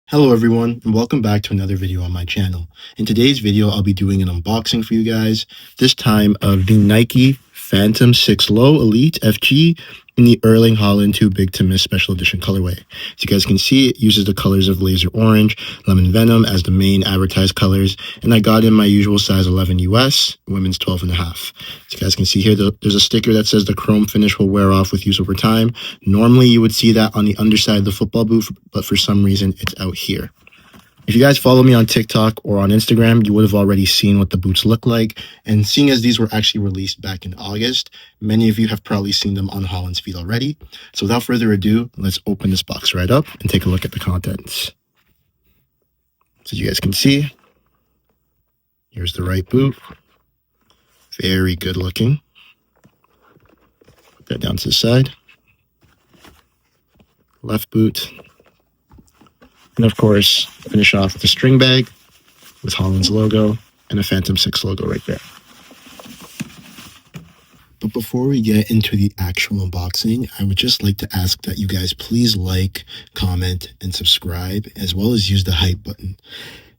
Hello everyone, and welcome back to another video on my channel. In today's video, I'll be doing an unboxing for you guys, this time of the Nike Phantom 6 Low Elite FG in the Erling Haaland Too Big to Miss Special Edition colorway. As you guys can see, it uses the colors of Laser Orange, Lemon Venom as the main advertised colors, and I got in my usual size 11 US, women's 12.5. As you guys can see here, there's a sticker that says the chrome finish will wear off with use over time. Normally, you would see that on the underside of the football boot, but for some reason, it's out here. If you guys follow me on TikTok or on Instagram, you would have already seen what the boots look like. And seeing as these were actually released back in August, many of you have probably seen them on Haaland's feet already. So without further ado, let's open this box right up and take a look at the contents. So you guys can see, here's the right boot. Very good looking. Put that down to the side. Left boot. And of course, finish off with the string bag with Haaland's logo and a Phantom 6 logo right there. But before we get into the actual unboxing, I would just like to ask that you guys please like, comment, and subscribe, as well as use the hype button.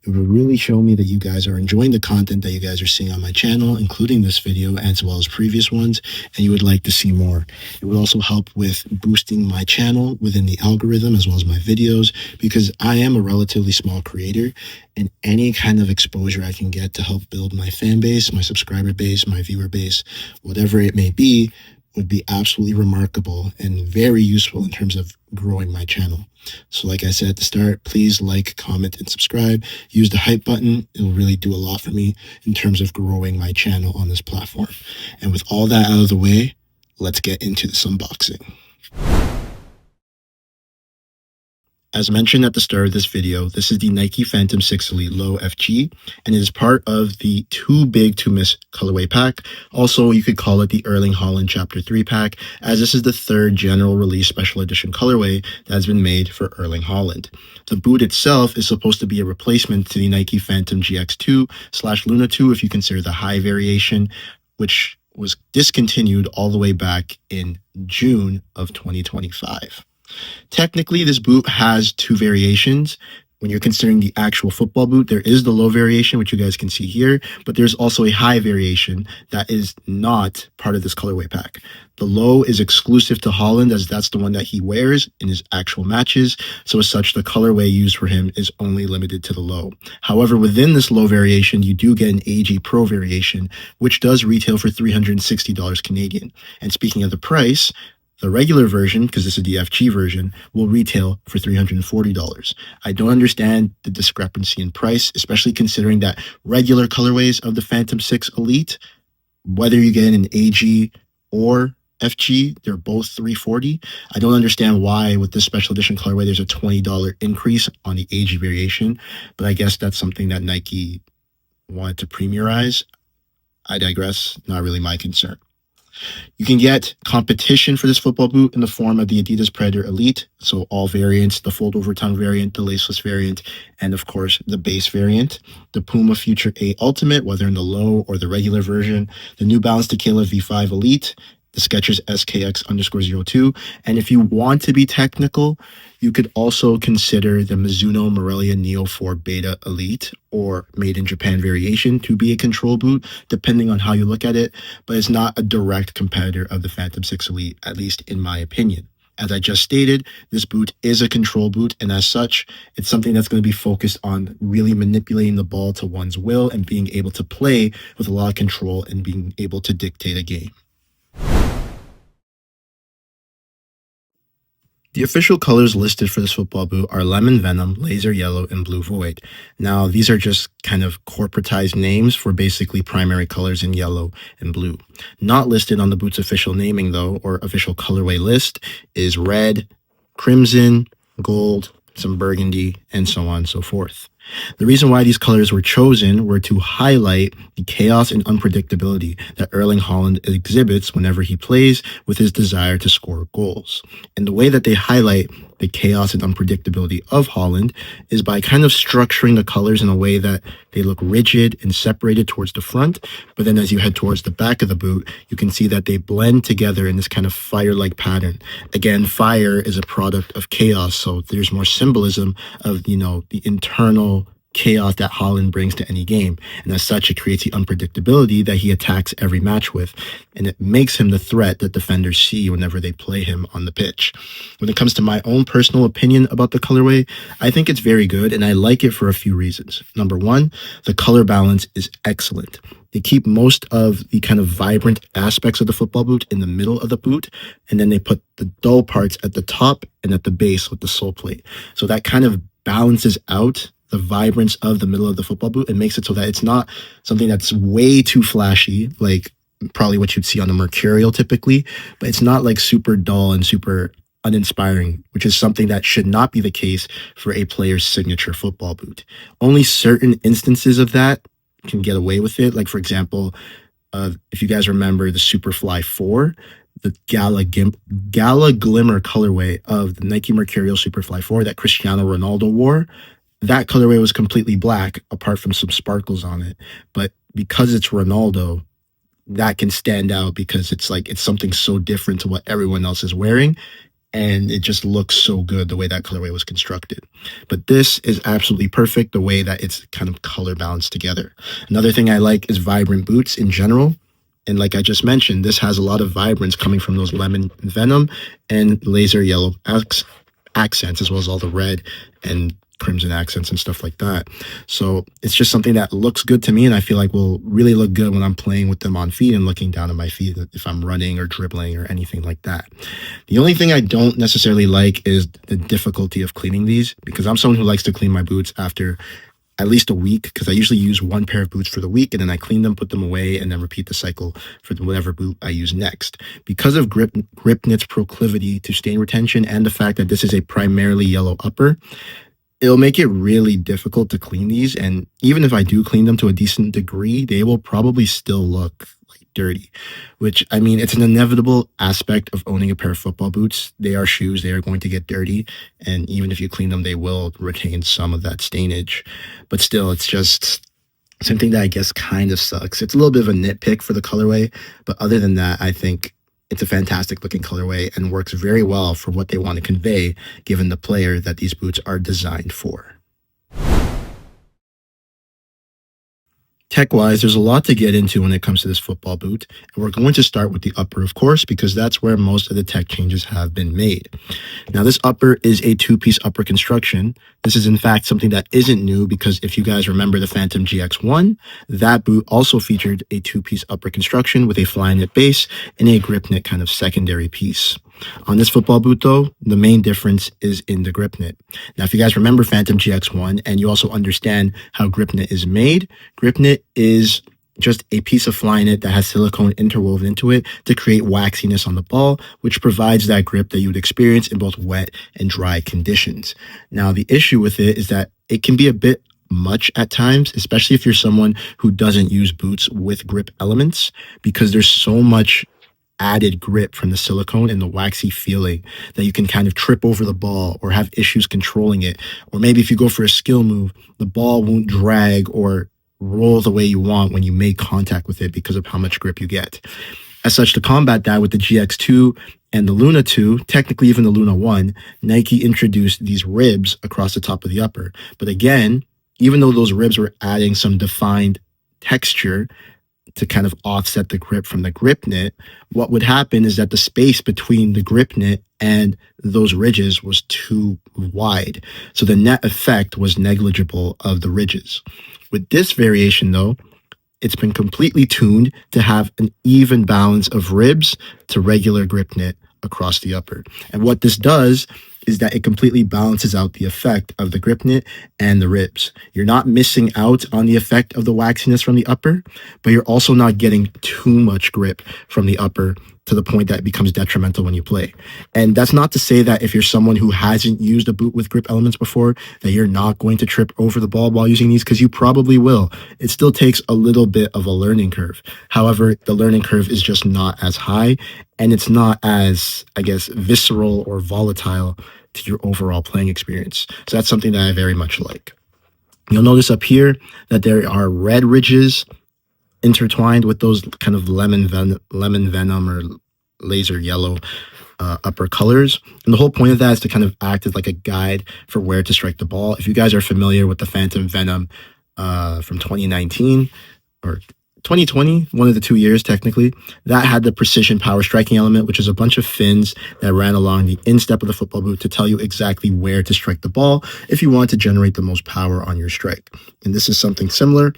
It will really show me that you guys are enjoying the content that you guys are seeing on my channel, including this video as well as previous ones, and you would like to see more. It would also help with boosting my channel within the algorithm as well as my videos, because I am a relatively small creator, and any kind of exposure I can get to help build my fan base, my subscriber base, my viewer base, whatever it may be, would be absolutely remarkable and very useful in terms of growing my channel. So like I said at the start, please like, comment, and subscribe. Use the hype button. It'll really do a lot for me in terms of growing my channel on this platform. And with all that out of the way, let's get into this unboxing. As mentioned at the start of this video, this is the Nike Phantom 6 Elite Low FG, and it is part of the Too Big to Miss colorway pack. Also, you could call it the Erling Haaland Chapter 3 pack, as this is the third general release special edition colorway that has been made for Erling Haaland. The boot itself is supposed to be a replacement to the Nike Phantom GX2/Luna 2 if you consider the high variation, which was discontinued all the way back in June of 2025. Technically, this boot has two variations. When you're considering the actual football boot, there is the low variation, which you guys can see here, but there's also a high variation that is not part of this colorway pack. The low is exclusive to Haaland, as that's the one that he wears in his actual matches. So as such, the colorway used for him is only limited to the low. However, within this low variation, you do get an AG Pro variation, which does retail for $360 Canadian. And speaking of the price, the regular version, because this is the FG version, will retail for $340. I don't understand the discrepancy in price, especially considering that regular colorways of the Phantom 6 Elite, whether you get an AG or FG, they're both $340. I don't understand why with this special edition colorway there's a $20 increase on the AG variation, but I guess that's something that Nike wanted to premierize. I digress, not really my concern. You can get competition for this football boot in the form of the Adidas Predator Elite, so all variants, the fold-over tongue variant, the laceless variant, and of course the base variant, the Puma Future 8 Ultimate, whether in the low or the regular version, the New Balance Tequila V5 Elite, the Skechers SKX_02, and if you want to be technical, you could also consider the Mizuno Morelia Neo 4 Beta Elite or Made in Japan variation to be a control boot, depending on how you look at it, but it's not a direct competitor of the Phantom 6 Elite, at least in my opinion. As I just stated, this boot is a control boot, and as such, it's something that's going to be focused on really manipulating the ball to one's will and being able to play with a lot of control and being able to dictate a game. The official colors listed for this football boot are Lemon Venom, Laser Yellow, and Blue Void. Now, these are just kind of corporatized names for basically primary colors in yellow and blue. Not listed on the boot's official naming, though, or official colorway list, is red, crimson, gold, some burgundy, and so on and so forth. The reason why these colors were chosen were to highlight the chaos and unpredictability that Erling Haaland exhibits whenever he plays with his desire to score goals. And the way that they highlight the chaos and unpredictability of Haaland is by kind of structuring the colors in a way that they look rigid and separated towards the front. But then as you head towards the back of the boot, you can see that they blend together in this kind of fire-like pattern. Again, fire is a product of chaos, so there's more symbolism of, the internal chaos that Haaland brings to any game. And as such, it creates the unpredictability that he attacks every match with. And it makes him the threat that defenders see whenever they play him on the pitch. When it comes to my own personal opinion about the colorway, I think it's very good, and I like it for a few reasons. Number one, the color balance is excellent. They keep most of the kind of vibrant aspects of the football boot in the middle of the boot, and then they put the dull parts at the top and at the base with the sole plate. So that kind of balances out the vibrance of the middle of the football boot and makes it so that it's not something that's way too flashy, like probably what you'd see on a Mercurial typically, but it's not like super dull and super uninspiring, which is something that should not be the case for a player's signature football boot. Only certain instances of that can get away with it. Like, for example, if you guys remember the Superfly 4, the Gala Glimmer colorway of the Nike Mercurial Superfly 4 that Cristiano Ronaldo wore, that colorway was completely black apart from some sparkles on it. But because it's Ronaldo, that can stand out because it's something so different to what everyone else is wearing. And it just looks so good the way that colorway was constructed. But this is absolutely perfect the way that it's kind of color balanced together. Another thing I like is vibrant boots in general. And like I just mentioned, this has a lot of vibrance coming from those lemon venom and laser yellow accents, as well as all the red and crimson accents and stuff like that. So it's just something that looks good to me, and I feel like will really look good when I'm playing with them on feet and looking down at my feet if I'm running or dribbling or anything like that. The only thing I don't necessarily like is the difficulty of cleaning these, because I'm someone who likes to clean my boots after at least a week, because I usually use one pair of boots for the week and then I clean them, put them away, and then repeat the cycle for whatever boot I use next. Because of Gripknit's proclivity to stain retention and the fact that this is a primarily yellow upper, it'll make it really difficult to clean these. And even if I do clean them to a decent degree, they will probably still look like dirty, which, I mean, it's an inevitable aspect of owning a pair of football boots. They are shoes. They are going to get dirty. And even if you clean them, they will retain some of that stainage. But still, it's just something that I guess kind of sucks. It's a little bit of a nitpick for the colorway. But other than that, I think it's a fantastic looking colorway and works very well for what they want to convey, given the player that these boots are designed for. Tech-wise, there's a lot to get into when it comes to this football boot, and we're going to start with the upper, of course, because that's where most of the tech changes have been made. Now, this upper is a two-piece upper construction. This is, in fact, something that isn't new, because if you guys remember the Phantom GX1, that boot also featured a two-piece upper construction with a Flyknit base and a Gripknit kind of secondary piece. On this football boot, though, the main difference is in the Gripknit. Now, if you guys remember Phantom GX1 and you also understand how Gripknit is made, Gripknit is just a piece of Flyknit that has silicone interwoven into it to create waxiness on the ball, which provides that grip that you would experience in both wet and dry conditions. Now, the issue with it is that it can be a bit much at times, especially if you're someone who doesn't use boots with grip elements, because there's so much added grip from the silicone and the waxy feeling that you can kind of trip over the ball or have issues controlling it. Or maybe if you go for a skill move, the ball won't drag or roll the way you want when you make contact with it because of how much grip you get. As such, to combat that with the GX2 and the Luna 2, technically even the Luna 1, Nike introduced these ribs across the top of the upper. But again, even though those ribs were adding some defined texture to kind of offset the grip from the Gripknit, what would happen is that the space between the Gripknit and those ridges was too wide. So the net effect was negligible of the ridges. With this variation, though, it's been completely tuned to have an even balance of ribs to regular Gripknit across the upper. And what this does is that it completely balances out the effect of the Gripknit and the ribs. You're not missing out on the effect of the waxiness from the upper, but you're also not getting too much grip from the upper to the point that it becomes detrimental when you play. And that's not to say that if you're someone who hasn't used a boot with grip elements before, that you're not going to trip over the ball while using these, because you probably will. It still takes a little bit of a learning curve. However, the learning curve is just not as high, and it's not as, I guess, visceral or volatile to your overall playing experience. So that's something that I very much like. You'll notice up here that there are red ridges intertwined with those kind of lemon venom or laser yellow upper colors. And the whole point of that is to kind of act as like a guide for where to strike the ball. If you guys are familiar with the Phantom Venom from 2019 or 2020, one of the 2 years technically, that had the precision power striking element, which is a bunch of fins that ran along the instep of the football boot to tell you exactly where to strike the ball if you want to generate the most power on your strike. And this is something similar.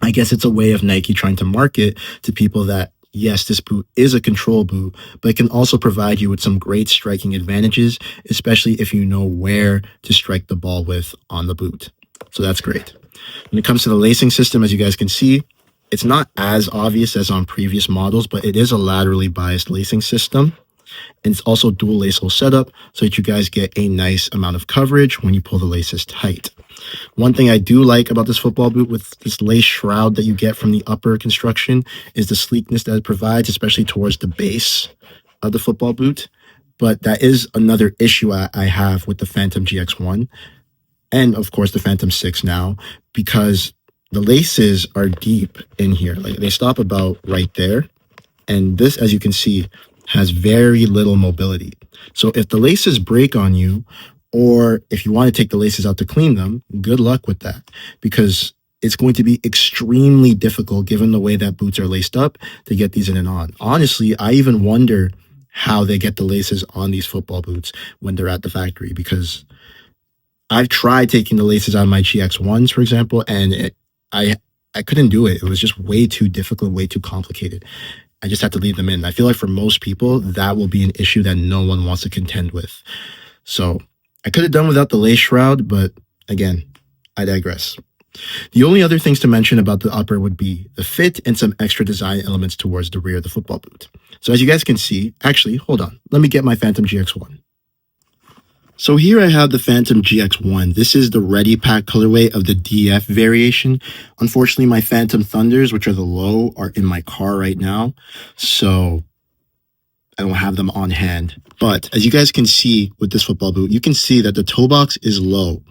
I guess it's a way of Nike trying to market to people that, yes, this boot is a control boot, but it can also provide you with some great striking advantages, especially if you know where to strike the ball with on the boot. So that's great. When it comes to the lacing system, as you guys can see, it's not as obvious as on previous models, but it is a laterally biased lacing system. And it's also dual lace hole setup so that you guys get a nice amount of coverage when you pull the laces tight. One thing I do like about this football boot with this lace shroud that you get from the upper construction is the sleekness that it provides, especially towards the base of the football boot. But that is another issue I have with the Phantom GX1 and, of course, the Phantom 6 now, because the laces are deep in here. Like they stop about right there. And this, as you can see, has very little mobility. So if the laces break on you, or if you want to take the laces out to clean them, good luck with that, because it's going to be extremely difficult given the way that boots are laced up to get these in and on. Honestly, I even wonder how they get the laces on these football boots when they're at the factory, because I've tried taking the laces out of my GX1s, for example, and I couldn't do it. It was just way too difficult, way too complicated. I just had to leave them in. I feel like for most people, that will be an issue that no one wants to contend with. So I could have done without the lace shroud, but again, I digress. The only other things to mention about the upper would be the fit and some extra design elements towards the rear of the football boot. So as you guys can see, actually, hold on. Let me get my Phantom GX1. So here I have the Phantom GX1. This is the Ready Pack colorway of the DF variation. Unfortunately, my Phantom Thunders, which are the low, are in my car right now. So I don't have them on hand. But as you guys can see with this football boot, you can see that the toe box is low.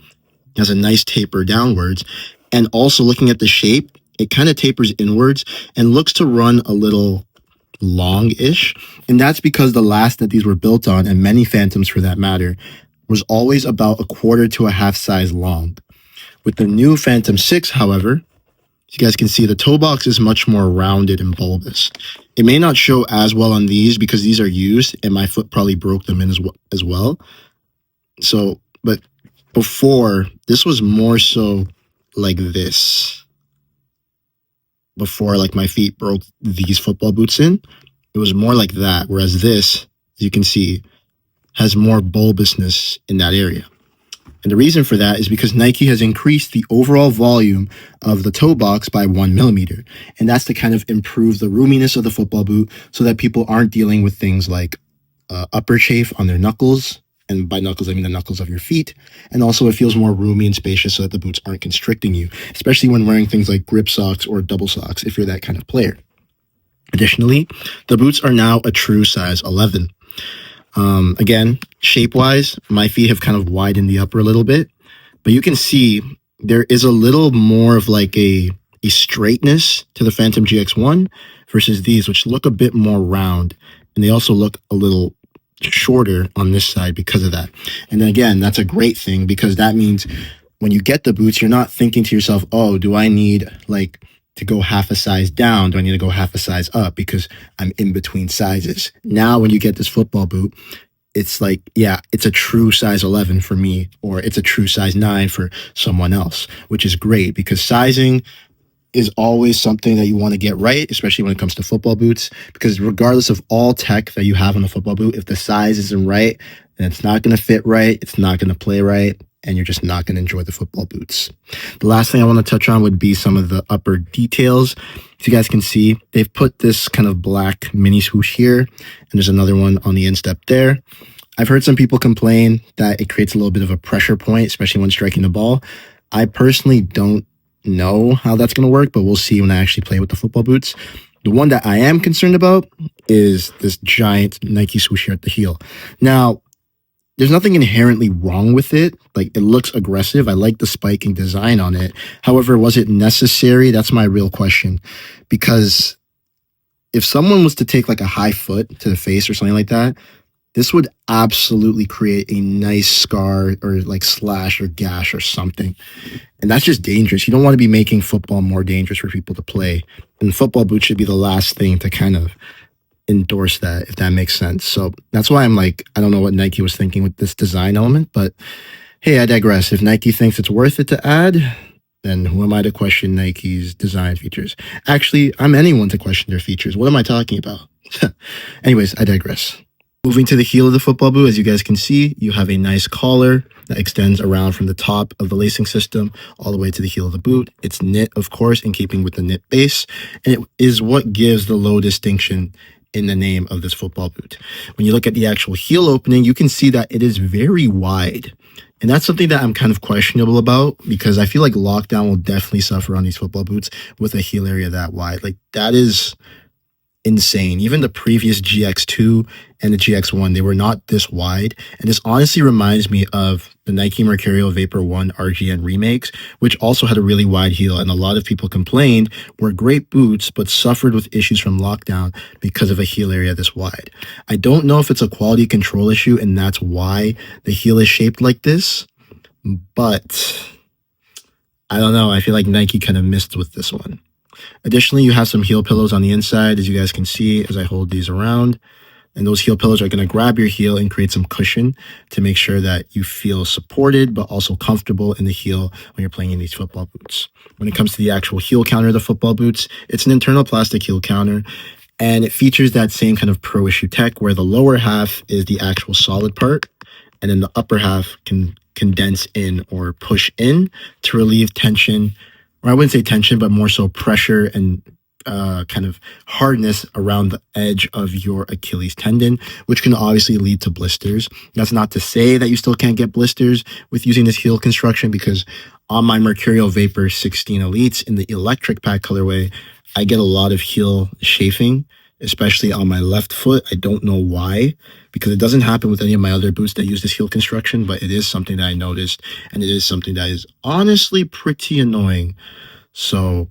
It has a nice taper downwards. And also looking at the shape, it kind of tapers inwards and looks to run a little long-ish. And that's because the last that these were built on, and many Phantoms for that matter, was always about 1/4 to a half size long. With the new Phantom 6, however, as you guys can see, the toe box is much more rounded and bulbous. It may not show as well on these because these are used and my foot probably broke them in as well. So, but before, this was more so like this. Before, like, my feet broke these football boots in, it was more like that. Whereas this, as you can see, has more bulbousness in that area. And the reason for that is because Nike has increased the overall volume of the toe box by 1 millimeter. And that's to kind of improve the roominess of the football boot so that people aren't dealing with things like upper chafe on their knuckles. And by knuckles, I mean the knuckles of your feet. And also it feels more roomy and spacious so that the boots aren't constricting you, especially when wearing things like grip socks or double socks if you're that kind of player. Additionally, the boots are now a true size 11. Again, shape-wise, my feet have kind of widened the upper a little bit, but you can see there is a little more of like a straightness to the Phantom GX1 versus these, which look a bit more round, and they also look a little shorter on this side because of that. And then again, that's a great thing because that means when you get the boots, you're not thinking to yourself, oh, do I need like to go half a size down? Do I need to go half a size up because I'm in between sizes? Now, when you get this football boot, it's like, yeah, it's a true size 11 for me, or it's a true size 9 for someone else, which is great because sizing is always something that you want to get right, especially when it comes to football boots, because regardless of all tech that you have on a football boot, if the size isn't right, then it's not going to fit right, it's not going to play right, and you're just not going to enjoy the football boots. The last thing I want to touch on would be some of the upper details. As you guys can see, they've put this kind of black mini swoosh here, and there's another one on the instep there. I've heard some people complain that it creates a little bit of a pressure point, especially when striking the ball. I personally don't know how that's going to work, but we'll see when I actually play with the football boots. The one that I am concerned about is this giant Nike swoosh here at the heel. Now, there's nothing inherently wrong with it. Like, it looks aggressive. I like the spiking design on it. However, was it necessary? That's my real question. Because if someone was to take like a high foot to the face or something like that, this would absolutely create a nice scar or like slash or gash or something. And that's just dangerous. You don't want to be making football more dangerous for people to play. And football boots should be the last thing to kind of endorse that, if that makes sense. So that's why I'm like, I don't know what Nike was thinking with this design element, but hey, I digress. If Nike thinks it's worth it to add, then who am I to question Nike's design features? Actually, I'm anyone to question their features. What am I talking about? Anyways, I digress. Moving to the heel of the football boot, as you guys can see, you have a nice collar that extends around from the top of the lacing system all the way to the heel of the boot. It's knit, of course, in keeping with the knit base, and it is what gives the low distinction in the name of this football boot. When you look at the actual heel opening, you can see that it is very wide. And that's something that I'm kind of questionable about, because I feel like lockdown will definitely suffer on these football boots with a heel area that wide. Like, that is insane. Even the previous GX2 and the GX1, they were not this wide. And this honestly reminds me of the Nike Mercurial Vapor 1 RGN remakes, which also had a really wide heel. And a lot of people complained were great boots, but suffered with issues from lockdown because of a heel area this wide. I don't know if it's a quality control issue and that's why the heel is shaped like this, but I don't know. I feel like Nike kind of missed with this one. Additionally, you have some heel pillows on the inside, as you guys can see as I hold these around. And those heel pillows are going to grab your heel and create some cushion to make sure that you feel supported, but also comfortable in the heel when you're playing in these football boots. When it comes to the actual heel counter of the football boots, it's an internal plastic heel counter, and it features that same kind of pro issue tech where the lower half is the actual solid part, and then the upper half can condense in or push in to relieve tension, or I wouldn't say tension, but more so pressure and kind of hardness around the edge of your Achilles tendon, which can obviously lead to blisters. That's not to say that you still can't get blisters with using this heel construction, because on my Mercurial Vapor 16 Elites in the electric pack colorway, I get a lot of heel chafing, especially on my left foot. I don't know why, because it doesn't happen with any of my other boots that use this heel construction, but it is something that I noticed, and it is something that is honestly pretty annoying. So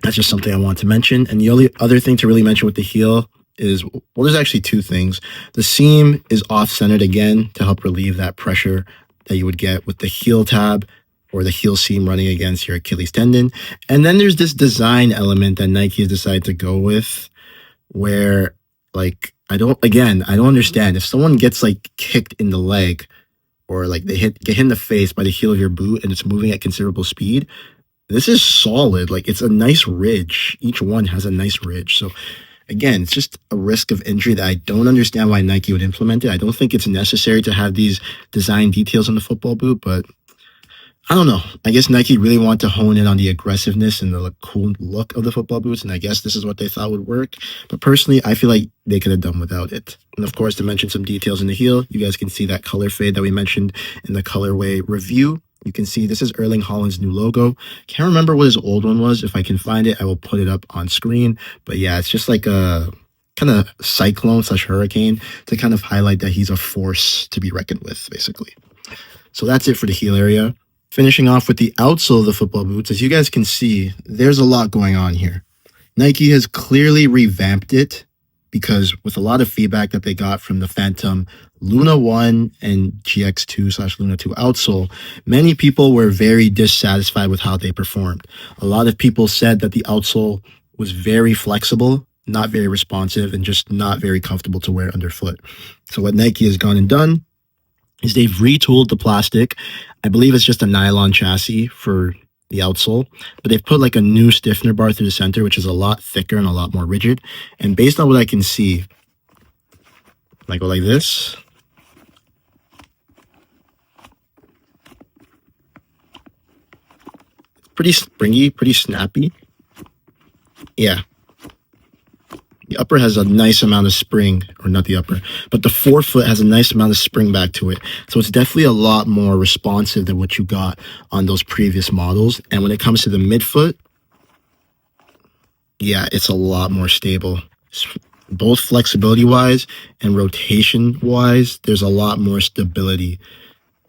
that's just something I want to mention. And the only other thing to really mention with the heel is, well, there's actually two things. The seam is off-centered again to help relieve that pressure that you would get with the heel tab or the heel seam running against your Achilles tendon. And then there's this design element that Nike has decided to go with, where, like, I don't understand. If someone gets like kicked in the leg, or like they get hit in the face by the heel of your boot and it's moving at considerable speed, this is solid. Like, it's a nice ridge. Each one has a nice ridge. So again, it's just a risk of injury that I don't understand why Nike would implement it. I don't think it's necessary to have these design details on the football boot, but I don't know. I guess Nike really wanted to hone in on the aggressiveness and the cool look of the football boots, and I guess this is what they thought would work. But personally, I feel like they could have done without it. And of course, to mention some details in the heel, you guys can see that color fade that we mentioned in the Colourway review. You can see this is Erling Haaland's new logo. Can't remember what his old one was. If I can find it, I will put it up on screen. But yeah, it's just like a kind of cyclone / hurricane to kind of highlight that he's a force to be reckoned with, basically. So that's it for the heel area. Finishing off with the outsole of the football boots, as you guys can see, there's a lot going on here. Nike has clearly revamped it, because with a lot of feedback that they got from the Phantom Luna 1 and GX2 / Luna 2 outsole, many people were very dissatisfied with how they performed. A lot of people said that the outsole was very flexible, not very responsive, and just not very comfortable to wear underfoot. So what Nike has gone and done is they've retooled the plastic. I believe it's just a nylon chassis for the outsole, but they've put like a new stiffener bar through the center, which is a lot thicker and a lot more rigid. And based on what I can see, I go like this. Pretty springy, pretty snappy. Yeah. The upper has a nice amount of spring, or not the upper, but the forefoot has a nice amount of spring back to it. So it's definitely a lot more responsive than what you got on those previous models. And when it comes to the midfoot, yeah, it's a lot more stable. both flexibility wise and rotation wise, there's a lot more stability.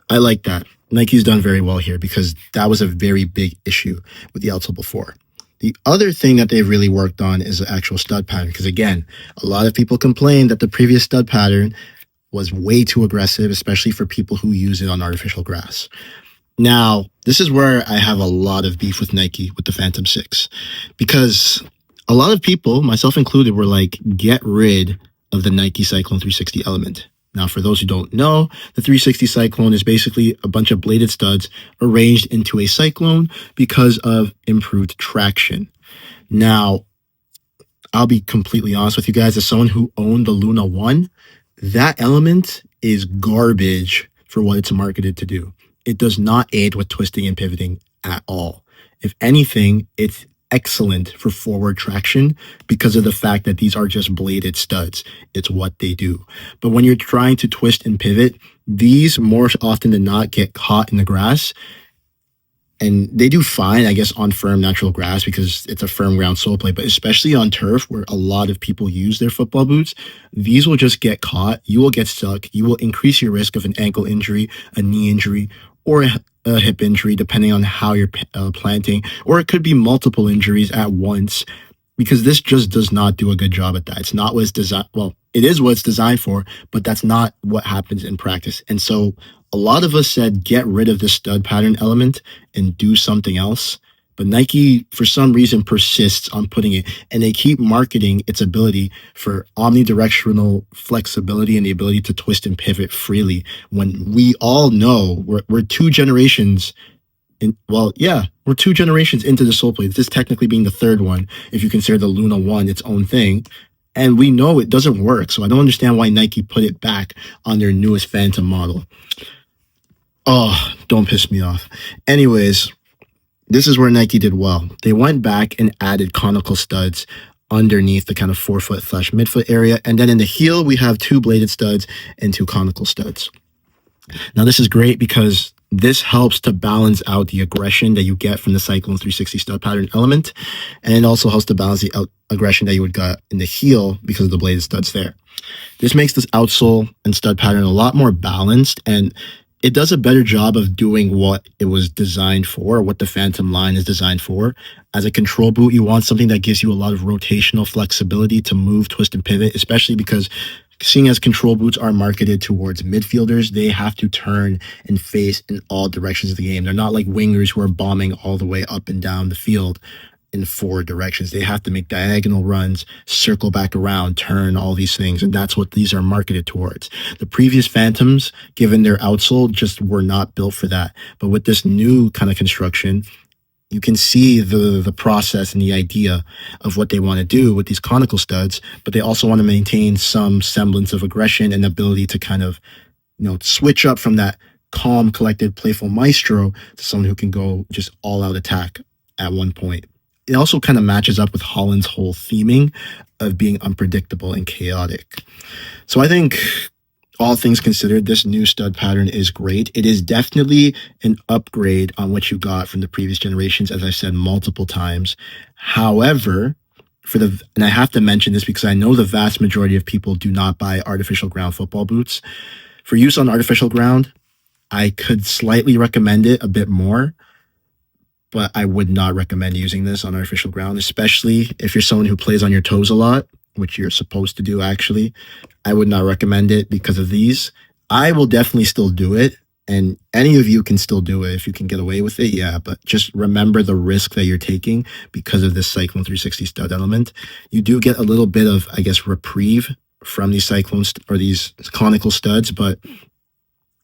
I like that. Nike's done very well here because that was a very big issue with the outsole before. The other thing that they've really worked on is the actual stud pattern. Because again, a lot of people complained that the previous stud pattern was way too aggressive, especially for people who use it on artificial grass. Now, this is where I have a lot of beef with Nike with the Phantom 6, because a lot of people, myself included, were like, get rid of the Nike Cyclone 360 element. Now, for those who don't know, the 360 Cyclone is basically a bunch of bladed studs arranged into a cyclone because of improved traction. Now, I'll be completely honest with you guys, as someone who owned the Luna 1, that element is garbage for what it's marketed to do. It does not aid with twisting and pivoting at all. If anything, it's excellent for forward traction because of the fact that these are just bladed studs. It's what they do. But when you're trying to twist and pivot, these more often than not get caught in the grass. And they do fine, I guess, on firm natural grass because it's a firm ground sole play. But especially on turf, where a lot of people use their football boots, these will just get caught. You will get stuck. You will increase your risk of an ankle injury, a knee injury, or a hip injury, depending on how you're planting. Or it could be multiple injuries at once, because this just does not do a good job at that. It's not what it's designed. Well, it is what it's designed for, but that's not what happens in practice. And so a lot of us said, get rid of the stud pattern element and do something else. But Nike, for some reason, persists on putting it, and they keep marketing its ability for omnidirectional flexibility and the ability to twist and pivot freely, when we all know we're two generations we're 2 generations into the sole plate. This technically being the third one, if you consider the Luna 1 its own thing. And we know it doesn't work. So I don't understand why Nike put it back on their newest Phantom model. Oh, don't piss me off. Anyways, this is where Nike did well. They went back and added conical studs underneath the kind of forefoot / midfoot area. And then in the heel, we have 2 bladed studs and 2 conical studs. Now, this is great because this helps to balance out the aggression that you get from the Cyclone 360 stud pattern element. And it also helps to balance the aggression that you would get in the heel because of the bladed studs there. This makes this outsole and stud pattern a lot more balanced, and it does a better job of doing what it was designed for, what the Phantom line is designed for. As a control boot, you want something that gives you a lot of rotational flexibility to move, twist, and pivot, especially because seeing as control boots are marketed towards midfielders, they have to turn and face in all directions of the game. They're not like wingers who are bombing all the way up and down the field in 4 directions. They have to make diagonal runs, circle back around, turn, all these things. And that's what these are marketed towards. The previous Phantoms, given their outsole, just were not built for that. But with this new kind of construction, you can see the process and the idea of what they want to do with these conical studs, but they also want to maintain some semblance of aggression and ability to kind of, switch up from that calm, collected, playful maestro to someone who can go just all out attack at one point. It also kind of matches up with Haaland's whole theming of being unpredictable and chaotic. So I think, all things considered, this new stud pattern is great. It is definitely an upgrade on what you got from the previous generations, as I said multiple times. However, and I have to mention this because I know the vast majority of people do not buy artificial ground football boots. For use on artificial ground, I could slightly recommend it a bit more, but I would not recommend using this on artificial ground, especially if you're someone who plays on your toes a lot, which you're supposed to do, actually. I would not recommend it because of these. I will definitely still do it, and any of you can still do it if you can get away with it, yeah, but just remember the risk that you're taking because of this Cyclone 360 stud element. You do get a little bit of, I guess, reprieve from these cyclones or these conical studs, but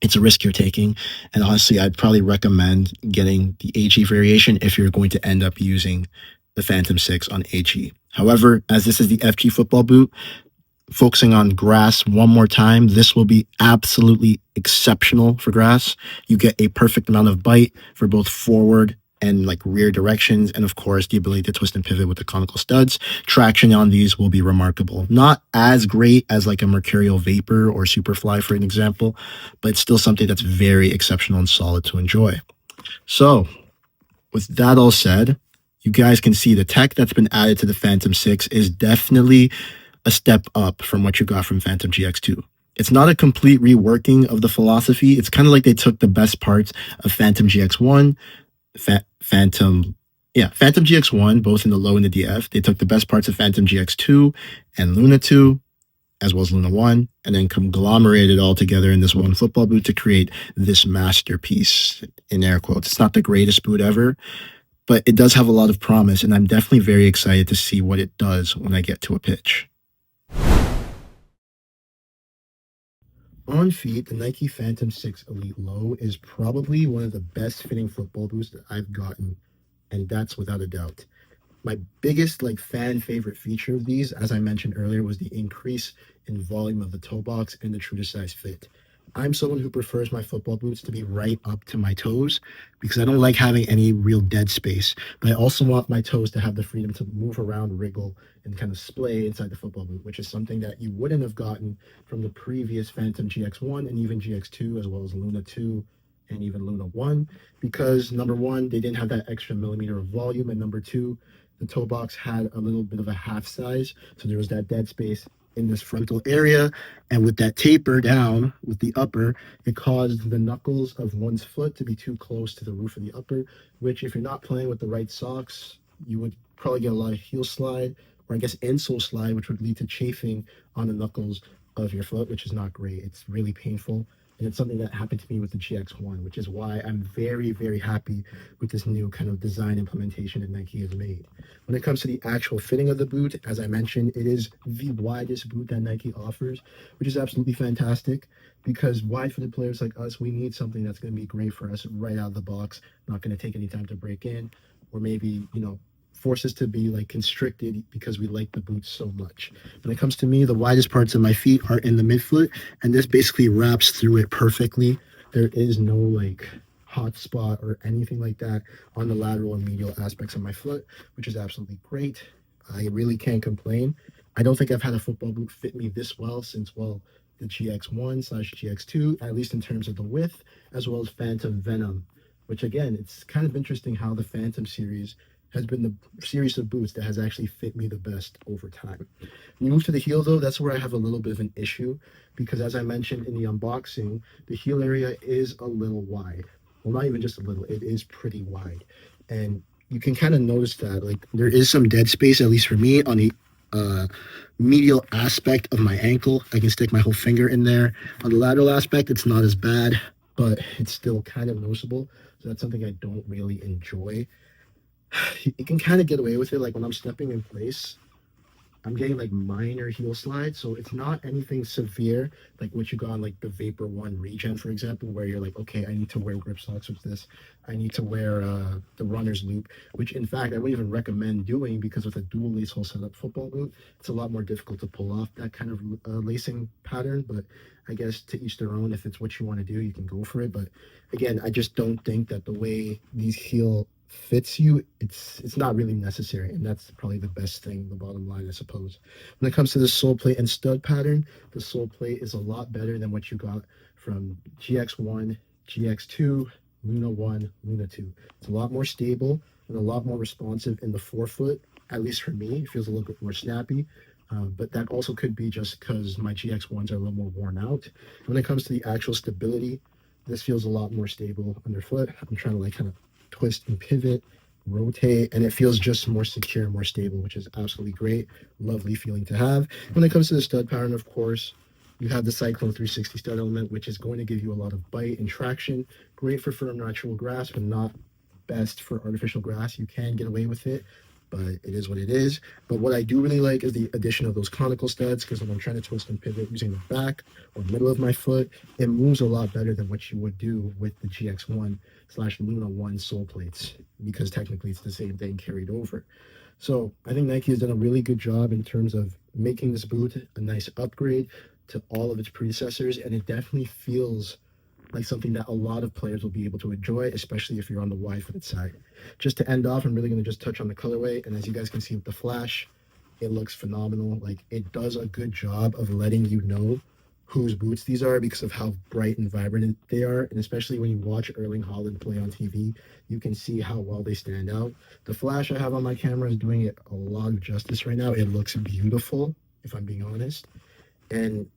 it's a risk you're taking. And honestly, I'd probably recommend getting the HE variation if you're going to end up using the Phantom 6 on HE. However, as this is the FG football boot, focusing on grass one more time, this will be absolutely exceptional for grass. You get a perfect amount of bite for both forward and rear directions, and of course the ability to twist and pivot with the conical studs. Traction on these will be remarkable. Not as great as a Mercurial Vapor or Superfly, for an example, but it's still something that's very exceptional and solid to enjoy. So with that all said, you guys can see the tech that's been added to the Phantom 6 is definitely a step up from what you got from Phantom GX2. It's not a complete reworking of the philosophy. It's kind of like they took the best parts of Phantom GX1, Phantom, yeah, Phantom GX1, both in the low and the DF. They took the best parts of Phantom GX2 and Luna 2, as well as Luna 1, and then conglomerated all together in this one football boot to create this masterpiece, in air quotes. It's not the greatest boot ever, but it does have a lot of promise, and I'm definitely very excited to see what it does when I get to a pitch. On feet, the Nike Phantom 6 Elite Low is probably one of the best fitting football boots that I've gotten, and that's without a doubt. My biggest fan favorite feature of these, as I mentioned earlier, was the increase in volume of the toe box and the true to size fit. I'm someone who prefers my football boots to be right up to my toes because I don't like having any real dead space. But I also want my toes to have the freedom to move around, wriggle, and kind of splay inside the football boot, which is something that you wouldn't have gotten from the previous Phantom GX1 and even GX2, as well as Luna 2 and even Luna 1, because number one, they didn't have that extra millimeter of volume, and number two, the toe box had a little bit of a half size, so there was that dead space in this frontal area, and with that taper down with the upper, it caused the knuckles of one's foot to be too close to the roof of the upper, which if you're not playing with the right socks, you would probably get a lot of heel slide, or I guess insole slide, which would lead to chafing on the knuckles of your foot, which is not great. It's really painful. And it's something that happened to me with the GX1, which is why I'm very, very happy with this new kind of design implementation that Nike has made. When it comes to the actual fitting of the boot, as I mentioned, it is the widest boot that Nike offers, which is absolutely fantastic because wide-footed players like us, we need something that's going to be great for us right out of the box, not going to take any time to break in, or maybe, force us to be constricted because we like the boots so much. When it comes to me, the widest parts of my feet are in the midfoot, and this basically wraps through it perfectly. There is no hot spot or anything like that on the lateral and medial aspects of my foot, which is absolutely great. I really can't complain. I don't think I've had a football boot fit me this well since, the GX1/GX2, at least in terms of the width, as well as Phantom Venom, which again, it's kind of interesting how the Phantom series has been the series of boots that has actually fit me the best over time. When you move to the heel, though, that's where I have a little bit of an issue because, as I mentioned in the unboxing, the heel area is a little wide. Well, not even just a little, it is pretty wide. And you can kind of notice that, there is some dead space, at least for me, on the medial aspect of my ankle. I can stick my whole finger in there. On the lateral aspect, it's not as bad, but it's still kind of noticeable. So that's something I don't really enjoy. You can kind of get away with it, when I'm stepping in place, I'm getting minor heel slide, so it's not anything severe like what you got on the Vapor One Regen, for example, where you're okay, I need to wear grip socks with this, I need to wear the runner's loop, which in fact I wouldn't even recommend doing because with a dual lace hole setup football boot, it's a lot more difficult to pull off that kind of lacing pattern. But I guess to each their own. If it's what you want to do, you can go for it. But again, I just don't think that the way these heel fits you, it's not really necessary, and that's probably the best thing, the bottom line, I suppose. When it comes to the sole plate and stud pattern, the sole plate is a lot better than what you got from GX1, GX2, Luna 1, Luna 2. It's a lot more stable and a lot more responsive in the forefoot, at least for me. It feels a little bit more snappy. But that also could be just because my GX1s are a little more worn out. When it comes to the actual stability, this feels a lot more stable underfoot. I'm trying to kind of twist and pivot, rotate, and it feels just more secure, more stable, which is absolutely great. Lovely feeling to have. When it comes to the stud pattern, of course, you have the Cyclone 360 stud element, which is going to give you a lot of bite and traction. Great for firm natural grass, but not best for artificial grass. You can get away with it, but it is what it is. But what I do really like is the addition of those conical studs, because when I'm trying to twist and pivot using the back or middle of my foot, it moves a lot better than what you would do with the GX1/Luna 1 sole plates, because technically it's the same thing carried over. So I think Nike has done a really good job in terms of making this boot a nice upgrade to all of its predecessors, and it definitely feels like something that a lot of players will be able to enjoy, especially if you're on the wide-footed side. Just to end off, I'm really going to just touch on the colorway, and as you guys can see with the flash, it looks phenomenal. It does a good job of letting you know whose boots these are because of how bright and vibrant they are, and especially when you watch Erling Haaland play on TV, you can see how well they stand out. The flash I have on my camera is doing it a lot of justice right now. It looks beautiful. if I'm being honest. And,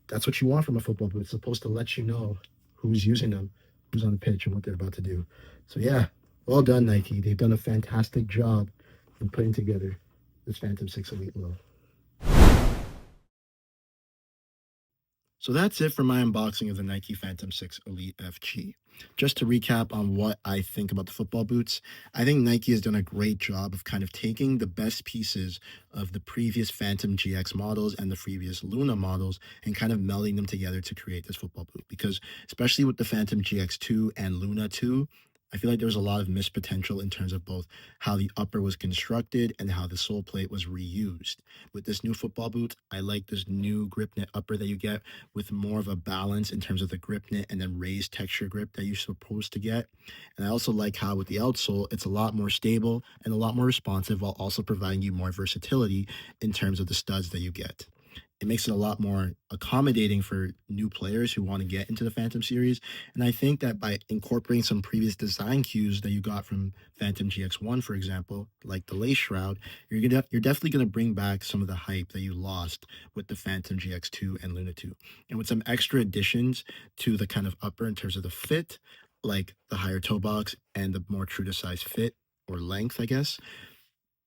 that's what you want from a football boot. It's supposed to let you know who's using them, who's on the pitch, and what they're about to do. So, yeah, well done, Nike. They've done a fantastic job in putting together this Phantom 6 Elite Low. So that's it for my unboxing of the Nike Phantom 6 Elite FG. Just to recap on what I think about the football boots, I think Nike has done a great job of kind of taking the best pieces of the previous Phantom GX models and the previous Luna models and kind of melding them together to create this football boot. Because especially with the Phantom GX2 and Luna 2, I feel like there was a lot of missed potential in terms of both how the upper was constructed and how the sole plate was reused. With this new football boot, I like this new grip knit upper that you get with more of a balance in terms of the grip knit and then raised texture grip that you're supposed to get. And I also like how with the outsole, it's a lot more stable and a lot more responsive while also providing you more versatility in terms of the studs that you get. It makes it a lot more accommodating for new players who want to get into the Phantom series. And I think that by incorporating some previous design cues that you got from Phantom GX1, for example, like the lace shroud, you're definitely gonna bring back some of the hype that you lost with the Phantom GX2 and Luna 2. And with some extra additions to the kind of upper in terms of the fit, like the higher toe box and the more true to size fit or length, I guess,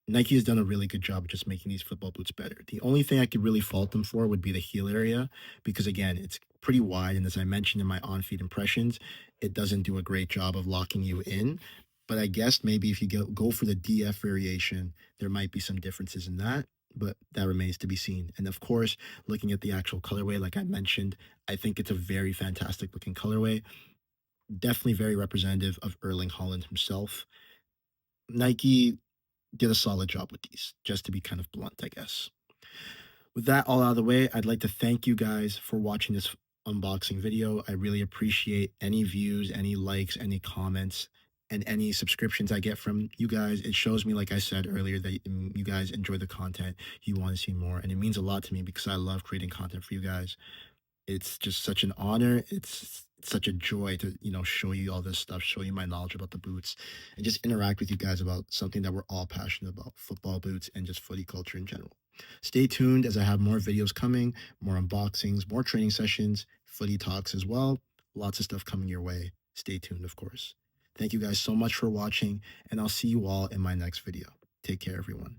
Nike has done a really good job of just making these football boots better. The only thing I could really fault them for would be the heel area, because again, it's pretty wide. And as I mentioned in my on feet impressions, it doesn't do a great job of locking you in. But I guess maybe if you go for the DF variation, there might be some differences in that. But that remains to be seen. And of course, looking at the actual colorway, like I mentioned, I think it's a very fantastic looking colorway. Definitely very representative of Erling Haaland himself. Nike did a solid job with these, just to be kind of blunt, I guess. With that all out of the way, I'd like to thank you guys for watching this unboxing video. I really appreciate any views, any likes, any comments, and any subscriptions I get from you guys. It shows me, like I said earlier, that you guys enjoy the content, you want to see more, and it means a lot to me because I love creating content for you guys. It's just such an honor. It's such a joy to, show you all this stuff, show you my knowledge about the boots, and just interact with you guys about something that we're all passionate about, football boots and just footy culture in general. Stay tuned as I have more videos coming, more unboxings, more training sessions, footy talks as well. Lots of stuff coming your way. Stay tuned, of course. Thank you guys so much for watching, and I'll see you all in my next video. Take care, everyone.